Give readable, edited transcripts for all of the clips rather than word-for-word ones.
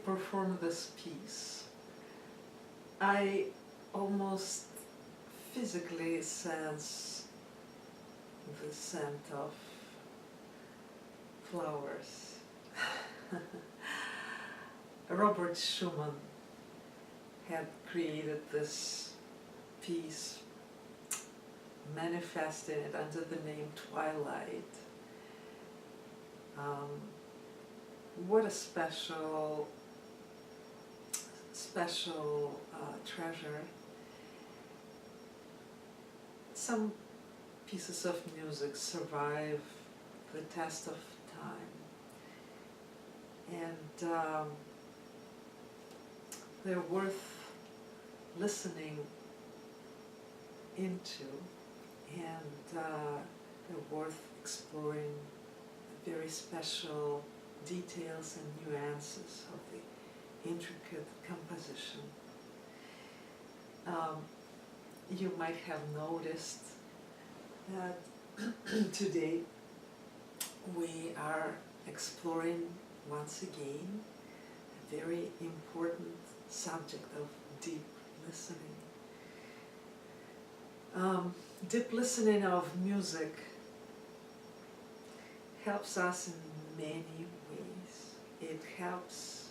perform this piece, I almost physically sense the scent of flowers. Robert Schumann had created this piece, manifesting it under the name Twilight. What a special treasure. Some pieces of music survive the test of time, and they're worth listening into, and they're worth exploring the very special details and nuances of the intricate composition. You might have noticed that today we are exploring once again a very important subject of deep listening. Deep listening of music helps us in many ways. It helps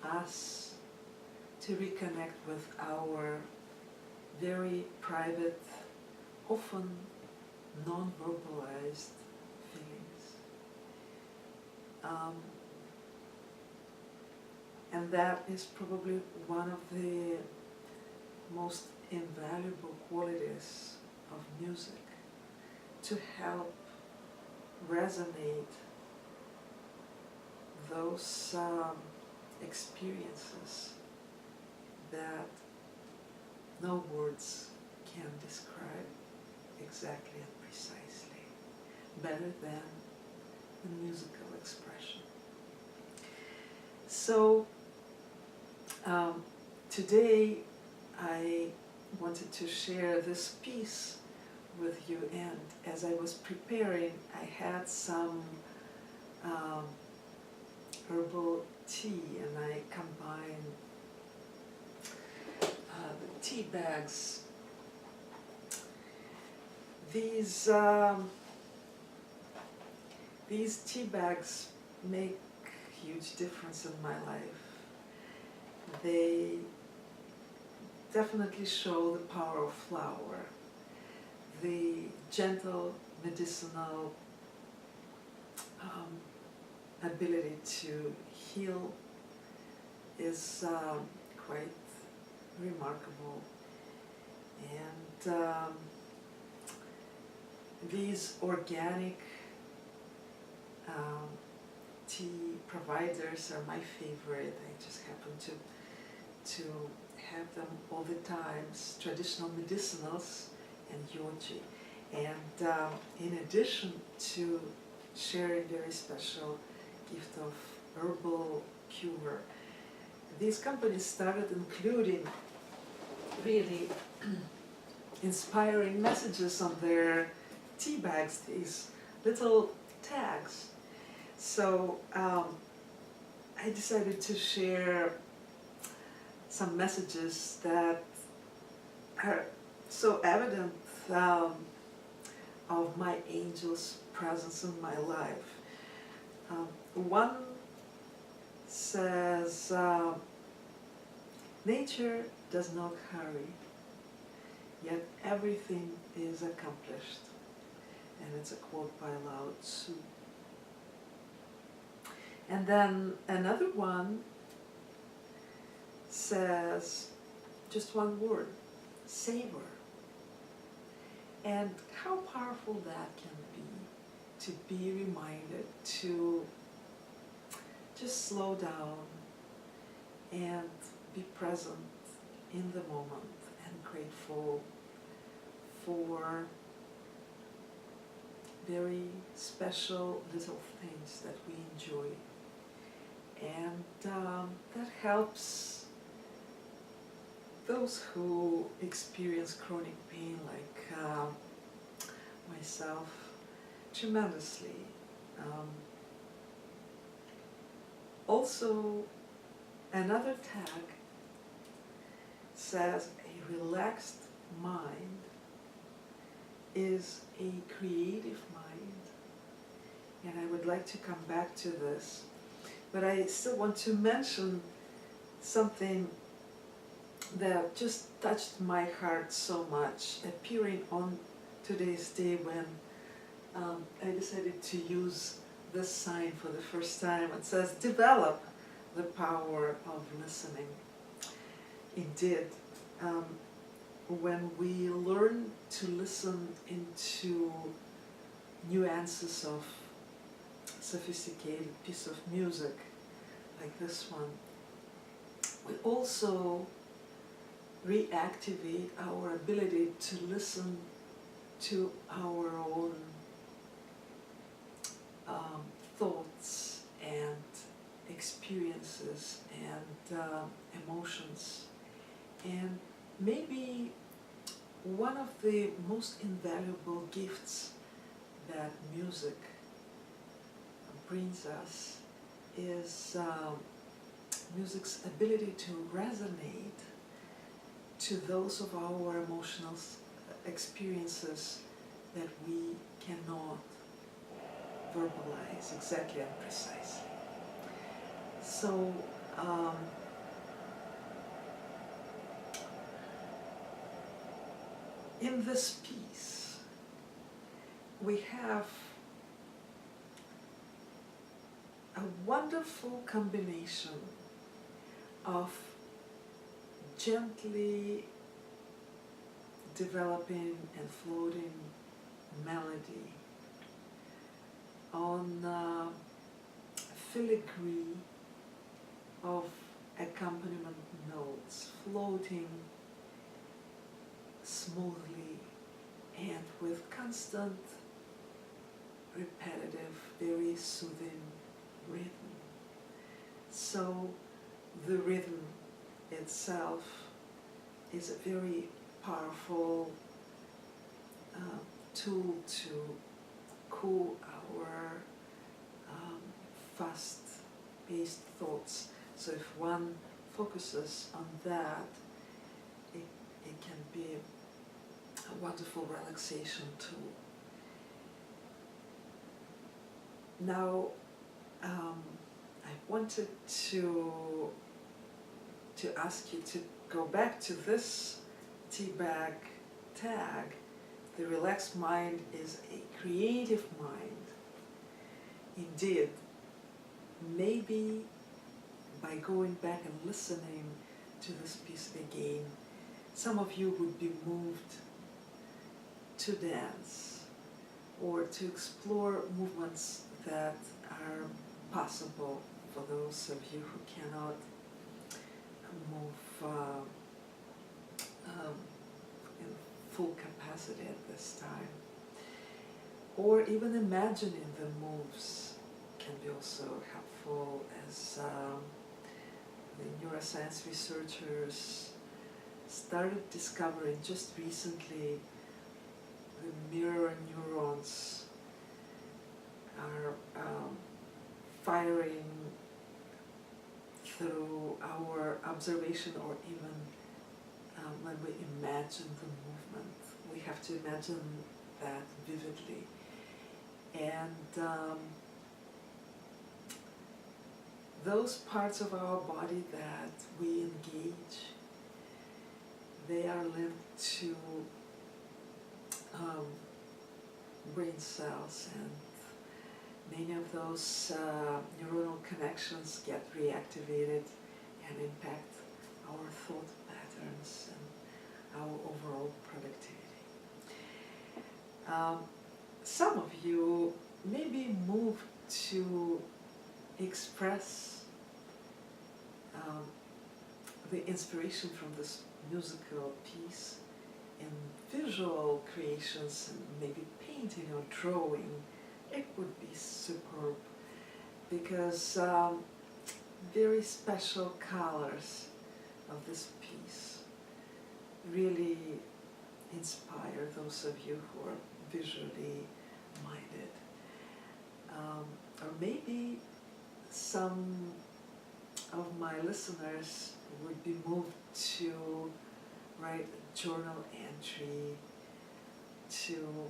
us to reconnect with our very private, often non-verbalized feelings. And that is probably one of the most invaluable qualities of music, to help resonate those experiences that no words can describe exactly and precisely, better than the musical expression. So today I wanted to share this piece with you, and as I was preparing, I had some herbal tea, and I combined the tea bags. These tea bags make huge difference in my life. They definitely show the power of flower, the gentle medicinal ability to heal is quite remarkable. And these organic tea providers are my favorite. I just happen to have them all the time, traditional medicinals and yogi. And in addition to sharing very special gift of herbal cure, these companies started including really inspiring messages on their tea bags, these little tags. So I decided to share some messages that are so evident of my angel's presence in my life. One says, nature does not hurry, yet everything is accomplished. And it's a quote by Lao Tzu. And then another one says just one word: savor. And how powerful that can be, to be reminded to just slow down and be present in the moment, and grateful for very special little things that we enjoy. And that helps those who experience chronic pain, like myself, tremendously. Also Another tag says a relaxed mind is a creative mind. And I would like to come back to this. But I still want to mention something that just touched my heart so much, appearing on today's day when I decided to use this sign for the first time. It says, develop the power of listening. Indeed, when we learn to listen into nuances of sophisticated piece of music like this one, we also reactivate our ability to listen to our own thoughts and experiences and emotions. And maybe one of the most invaluable gifts that music brings us is music's ability to resonate to those of our emotional experiences that we cannot verbalize exactly and precisely. So in this piece, we have a wonderful combination of gently developing and floating melody on filigree of accompaniment notes floating smoothly and with constant, repetitive, very soothing rhythm. So the rhythm itself is a very powerful tool to cool our fast-paced thoughts. So if one focuses on that, it can be a wonderful relaxation tool. Now, I wanted to ask you to go back to this teabag tag. The relaxed mind is a creative mind. Indeed, maybe by going back and listening to this piece again, some of you would be moved to dance or to explore movements that are possible for those of you who cannot move in full capacity at this time. Or even imagining the moves can be also helpful, as the neuroscience researchers started discovering just recently. The mirror neurons are firing through our observation, or even when we imagine the movement. We have to imagine that vividly. And those parts of our body that we engage, they are linked to brain cells, and many of those neuronal connections get reactivated and impact our thought patterns and our overall productivity. Some of you may be moved to express the inspiration from this musical piece in visual creations, and maybe painting or drawing. It would be superb, because very special colors of this piece really inspire those of you who are visually minded. Or maybe some of my listeners would be moved to write a journal entry, to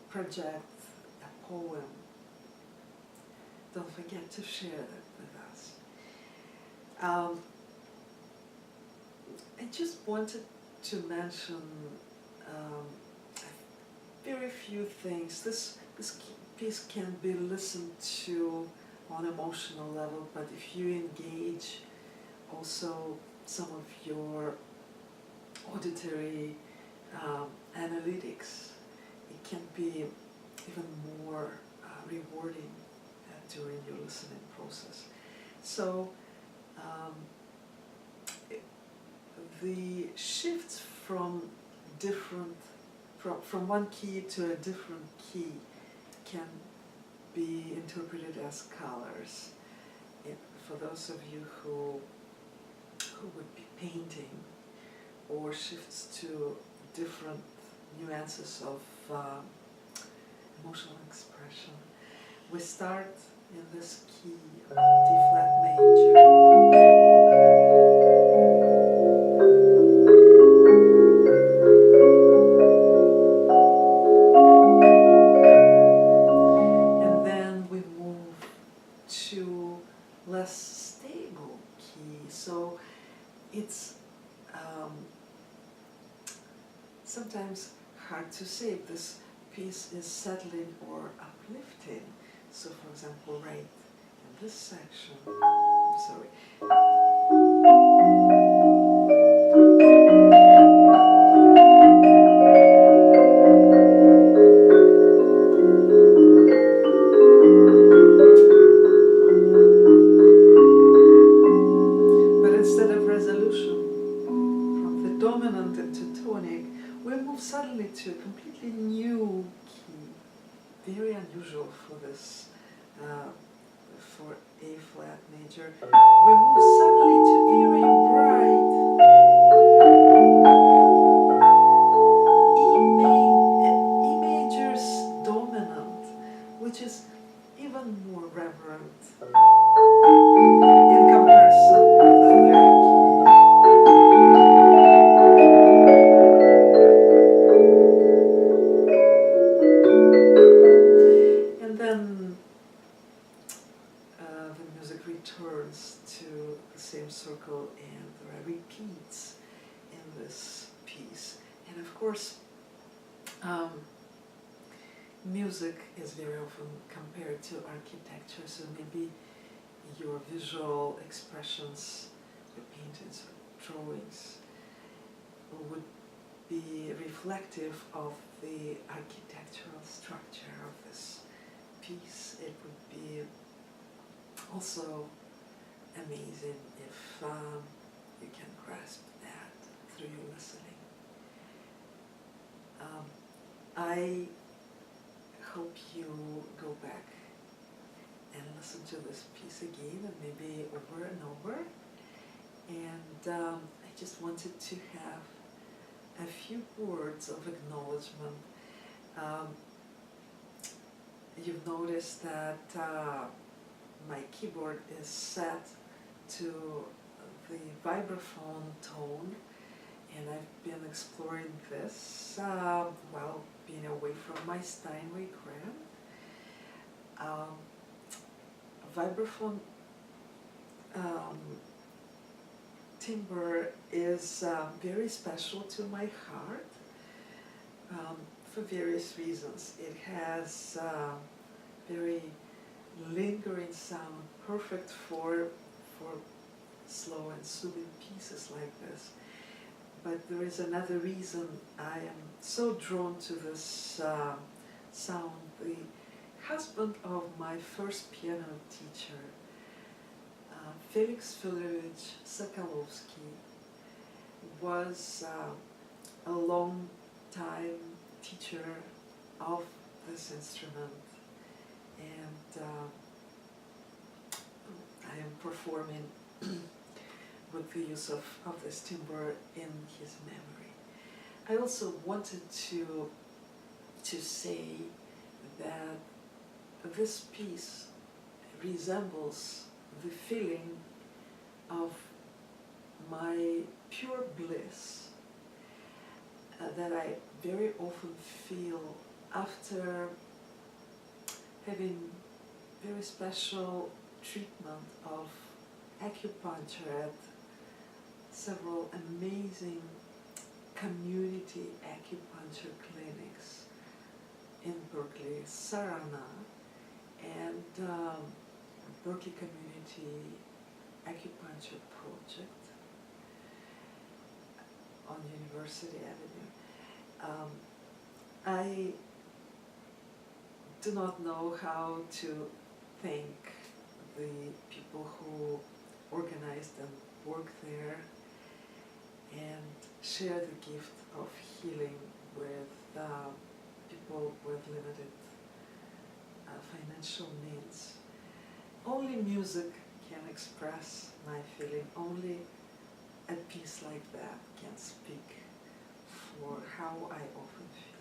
project a poem, don't forget to share that with us. I just wanted to mention very few things. This piece can be listened to on emotional level, but if you engage also some of your auditory analytics, it can be even more rewarding during your listening process. So the shifts from one key to a different key can be interpreted as colors. For those of you who would be painting, or shifts to different nuances of emotional expression. We start in this key of D flat major. And then we move to less stable key. So it's sometimes hard to say if this piece is settling or uplifting. So for example, right in this section, I'm sorry. But instead of resolution, from the dominant into tonic, we move suddenly to a completely new key, very unusual for this, for A flat major. We move suddenly to very bright E major's dominant, which is even more reverent in comparison with other keys. And then the music returns to the same circle and repeats in this piece. And of course, music is very often compared to architecture, so maybe your visual expressions, your paintings or drawings, would be reflective of the architectural structure of this piece. It would be also amazing if you can grasp that through your listening. I hope you go back and listen to this piece again, and maybe over and over. And I just wanted to have a few words of acknowledgement. You've noticed that my keyboard is set to the vibraphone tone, and I've been exploring this while being away from my Steinway grand. Vibraphone timbre is very special to my heart for various reasons. It has very lingering sound, perfect for slow and soothing pieces like this. But there is another reason I am so drawn to this sound. The husband of my first piano teacher, Felix Filipovich Sokolovsky, was a long time teacher of this instrument, and I am performing with the use of this timbre in his memory. I also wanted to say that this piece resembles the feeling of my pure bliss that I very often feel after having very special treatment of acupuncture at several amazing community acupuncture clinics in Berkeley, Sarana, and Berkeley Community Acupuncture Project on University Avenue. I do not know how to thank the people who organized and worked there and share the gift of healing with people with limited financial needs. Only music can express my feeling, only a piece like that can speak for how I often feel.